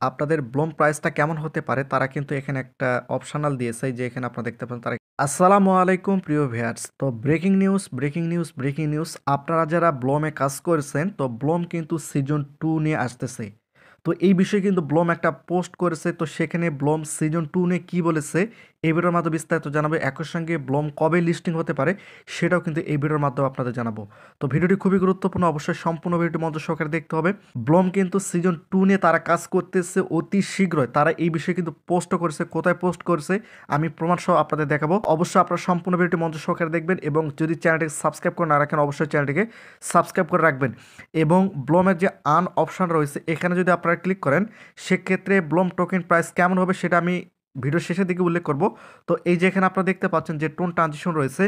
আপনাদের ব্লোম প্রাইসটা কেমন হতে পারে তারা কিন্তু এখানে একটা অপশনাল দিয়েছে যে এখানে আপনারা দেখতে পান তারা আসসালামু আলাইকুম প্রিয় ভিউয়ার্স। তো ব্রেকিং নিউজ আপনারা যারা ব্লোমে কাজ করেছেন তো ব্লোম কিন্তু সিজন 2 নিয়ে আসতেছে। তো এই বিষয়ে কিন্তু ব্লোম একটা পোস্ট করেছে, তো সেখানে ব্লোম সিজন 2 নিয়ে কী বলেছে এই ভিডিওর মাধ্যমে বিস্তারিত জানাবো। একই সঙ্গে ব্লোম কবে লিস্টিং হতে পারে সেটাও কিন্তু এই ভিডিওর মাধ্যমে আপনাদের জানাবো। তো ভিডিওটি খুবই গুরুত্বপূর্ণ, অবশ্যই সম্পূর্ণ ভিডিওটি মনোযোগ সহকারে দেখতে হবে। ব্লোম কিন্তু সিজন 2 নিয়ে তারা কাজ করতেছে অতি শীঘ্রই, তারা এই বিষয়ে কিন্তু পোস্টও করেছে। কোথায় পোস্ট করেছে আমি প্রমাণ সহ আপনাদের দেখাবো। অবশ্যই আপনারা সম্পূর্ণ ভিডিওটি মনোযোগ সহকারে দেখবেন এবং যদি চ্যানেলটিকে সাবস্ক্রাইব করে না রাখেন অবশ্যই চ্যানেলটিকে সাবস্ক্রাইব করে রাখবেন। এবং ব্লোমের যে আর্ন অপশন রয়েছে এখানে যদি আপনারা ক্লিক করেন সেক্ষেত্রে ব্লোম টোকেন প্রাইস কেমন হবে সেটা আমি ভিডিও শেষের দিকে উল্লেখ করব। তো এই যে এখানে আপনারা দেখতে পাচ্ছেন যে টোন ট্রানজিশন রয়েছে,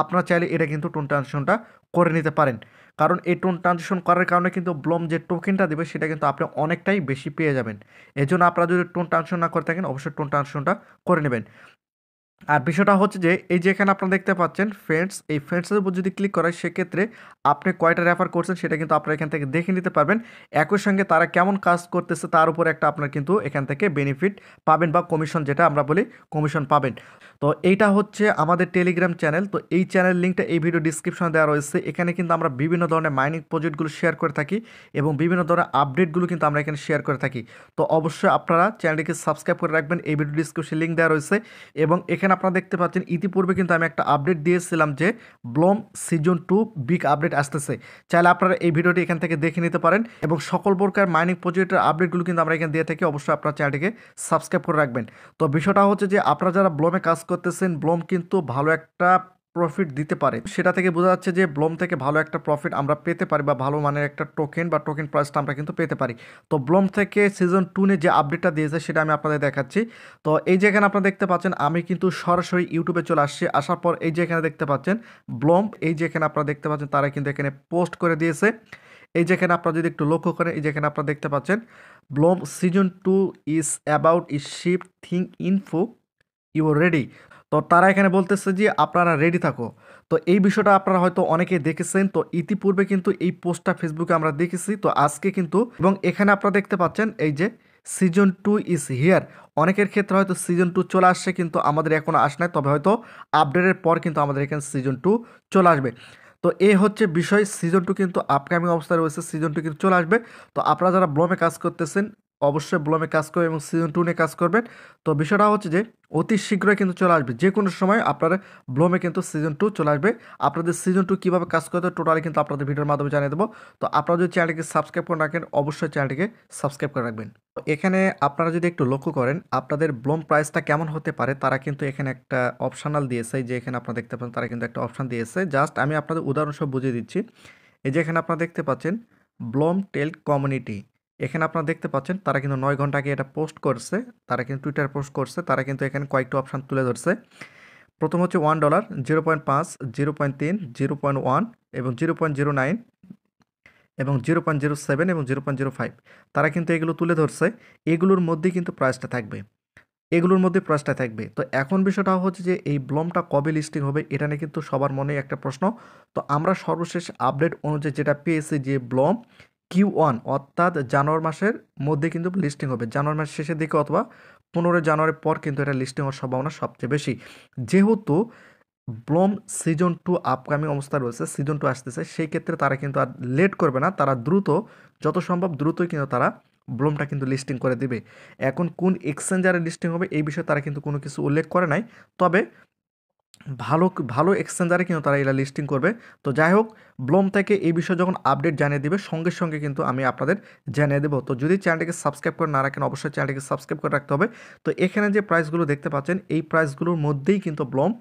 আপনারা চাইলে এটা কিন্তু টোন ট্রানজিশনটা করে নিতে পারেন, কারণ এই টোন ট্রানজিশন করার কারণে কিন্তু ব্লোম যে টোকেনটা দেবে সেটা কিন্তু আপনি অনেকটাই বেশি পেয়ে যাবেন। এজন্য আপনারা যদি টোন ট্রানজিশন না করে থাকেন অবশ্যই টোন ট্রানজিশনটা করে নেবেন। আর বিষয়টা হচ্ছে যে এই যে এখানে আপনারা দেখতে পাচ্ছেন ফ্রেন্ডস, এই ফ্রেন্ডসের উপর যদি ক্লিক করেন সেক্ষেত্রে আপনি কয়টা রেফার করছেন সেটা কিন্তু আপনারা এখান থেকে দেখে নিতে পারবেন। একই সঙ্গে তারা কেমন কাজ করতেছে তার উপর একটা আপনার কিন্তু এখান থেকে বেনিফিট পাবেন বা কমিশন, যেটা আমরা বলি কমিশন পাবেন। তো এইটা হচ্ছে আমাদের টেলিগ্রাম চ্যানেল। তো এই চ্যানেল লিঙ্কটা এই ভিডিও ডিসক্রিপশনে দেওয়া রয়েছে। এখানে কিন্তু আমরা বিভিন্ন ধরনের মাইনিং প্রজেক্টগুলো শেয়ার করে থাকি এবং বিভিন্ন ধরনের আপডেটগুলো কিন্তু আমরা এখানে শেয়ার করে থাকি। তো অবশ্যই আপনারা চ্যানেলটিকে সাবস্ক্রাইব করে রাখবেন, এই ভিডিও ডিসক্রিপশন লিঙ্ক দেওয়া রয়েছে। এবং এখানে আপনারা দেখতে পাচ্ছেন ইতিপূর্বে কিন্তু আমি একটা আপডেট দিয়েছিলাম যে ব্লোম সিজন 2 বিগ আপডেট আসতেছে। চাইলে আপনারা এই ভিডিওটি এখান থেকে দেখে নিতে পারেন এবং সকল প্রকার মাইনিং প্রজেক্টের আপডেটগুলো কিন্তু আমরা এখানে দিয়ে থাকি। অবশ্যই আপনার চ্যানেলটিকে সাবস্ক্রাইব করে রাখবেন। তো বিষয়টা হচ্ছে যে আপনারা যারা ব্লোমে কাজ করতেছেন ব্লোম কিন্তু ভালো একটা প্রফিট দিতে পারে, সেটা থেকে বোঝা যাচ্ছে যে ব্লোম থেকে ভালো একটা প্রফিট আমরা পেতে পারি বা ভালো মানের একটা টোকেন বা টোকেন প্রাইসটা আমরা কিন্তু পেতে পারি। তো ব্লোম থেকে সিজন 2 নিয়ে যে আপডেটটা দিয়েছে সেটা আমি আপনাদের দেখাচ্ছি। তো এই যে এখানে আপনারা দেখতে পাচ্ছেন আমি কিন্তু সরাসরি ইউটিউবে চলে আসছি, আসার পর এই যে এখানে দেখতে পাচ্ছেন ব্লোম, এই যে এখানে আপনারা দেখতে পাচ্ছেন তারা কিন্তু এখানে পোস্ট করে দিয়েছে। এই যে এখানে আপনারা যদি একটু লক্ষ্য করেন এই যে এখানে আপনারা দেখতে পাচ্ছেন bloom season 2 is about is ship thing info you ready. তো তারা এখানে বলতেছে যে আপনারা রেডি থাকো। তো এই বিষয়টা আপনারা হয়তো অনেকেই দেখেছেন, তো ইতিপূর্বে কিন্তু এই পোস্টটা ফেসবুকে আমরা দেখেছি। তো আজকে কিন্তু এবং এখানে আপনারা দেখতে পাচ্ছেন এই যে সিজন 2 ইজ হিয়ার। অনেকের ক্ষেত্রে হয়তো সিজন 2 চলে আসছে কিন্তু আমাদের এখনও আসে নাই, তবে হয়তো আপডেটের পর কিন্তু আমাদের এখানে সিজন 2 চলে আসবে। তো এই হচ্ছে বিষয়, সিজন 2 কিন্তু আপকামিং অবস্থায় রয়েছে, সিজন 2 কিন্তু চলে আসবে। তো আপনারা যারা ব্লোমে কাজ করতেছেন অবশ্যই ব্লোমে কাজ করবেন এবং সিজন 2 নিয়ে কাজ করবেন। তো বিষয়টা হচ্ছে যে অতি শীঘ্রই কিন্তু চলে আসবে, যে কোনো সময় আপনার ব্লোমে কিন্তু সিজন 2 চলে আসবে। আপনাদের সিজন 2 কীভাবে কাজ করতে হয় টোটালি কিন্তু আপনাদের ভিডিওর মাধ্যমে জানিয়ে দেবো। তো আপনারা যদি চ্যানেলটিকে সাবস্ক্রাইব করে রাখেন অবশ্যই চ্যানেলটিকে সাবস্ক্রাইব করে রাখবেন। তো এখানে আপনারা যদি একটু লক্ষ্য করেন আপনাদের ব্লোম প্রাইসটা কেমন হতে পারে তারা কিন্তু এখানে একটা অপশনাল দিয়েছে, যে এখানে আপনারা দেখতে পাচ্ছেন তারা কিন্তু একটা অপশান দিয়েছে। জাস্ট আমি আপনাদের উদাহরণসহ বুঝিয়ে দিচ্ছি। এই যে এখানে আপনারা দেখতে পাচ্ছেন ব্লোম টেল কমিউনিটি, এখানে আপনারা দেখতে পাচ্ছেন তারা কিন্তু 9 ঘন্টা আগে এটা পোস্ট করছে, তারা কিন্তু টুইটারে পোস্ট করছে। তারা কিন্তু এখানে কয়েকটা অপশান তুলে ধরছে। প্রথম হচ্ছে $1, 0.5, 0.3, 0.1 এবং 0.09 এবং 0.07 এবং 0.05 তারা কিন্তু এগুলো তুলে ধরছে। এগুলোর মধ্যেই কিন্তু প্রাইসটা থাকবে, এগুলোর মধ্যে প্রাইসটা থাকবে। তো এখন বিষয়টা হচ্ছে যে এই ব্লোমটা কবে লিস্টিং হবে এটা নিয়ে কিন্তু সবার মনে একটা প্রশ্ন। তো আমরা সর্বশেষ আপডেট অনুযায়ী যেটা পেয়েছি যে ব্লোম Q1 অর্থাৎ জানুয়ারি মাসের মধ্যে কিন্তু লিস্টিং হবে, জানুয়ারি মাসের শেষের দিকে অথবা 15 জানুয়ারির পর কিন্তু এটা লিস্টিং হওয়ার সম্ভাবনা সবচেয়ে বেশি। যেহেতু ব্লোম সিজন 2 আপকামিং অবস্থায় রয়েছে, সিজন 2 আসতেছে, সেই ক্ষেত্রে তারা কিন্তু আর লেট করবে না, তারা দ্রুত যত সম্ভব দ্রুতই কিন্তু তারা ব্লোমটা কিন্তু লিস্টিং করে দিবে। এখন কোন এক্সচেঞ্জারে লিস্টিং হবে এই বিষয়ে তারা কিন্তু কোনো কিছু উল্লেখ করে নাই, তবে ভালো ভালো এক্সচেঞ্জারে কিন্তু তারা এটা লিস্টিং করবে। তো যাই হোক ব্লোম থেকে এই বিষয়ে যখন আপডেট জানিয়ে দেবে সঙ্গে সঙ্গে কিন্তু আমি আপনাদের জানিয়ে দেবো। তো যদি চ্যানেলটিকে সাবস্ক্রাইব করে না রাখেন অবশ্যই চ্যানেলটিকে সাবস্ক্রাইব করে রাখতে হবে। তো এখানে যে প্রাইসগুলো দেখতে পাচ্ছেন এই প্রাইসগুলোর মধ্যেই কিন্তু ব্লোম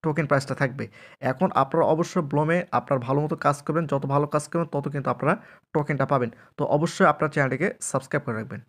টোকেন প্রাইসটা থাকবে। এখন আপনারা অবশ্যই ব্লোমে আপনার ভালো মতো কাজ করবেন, যত ভালো কাজ করবেন তত কিন্তু আপনারা টোকেনটা পাবেন। তো অবশ্যই আপনার চ্যানেলটিকে সাবস্ক্রাইব করে রাখবেন।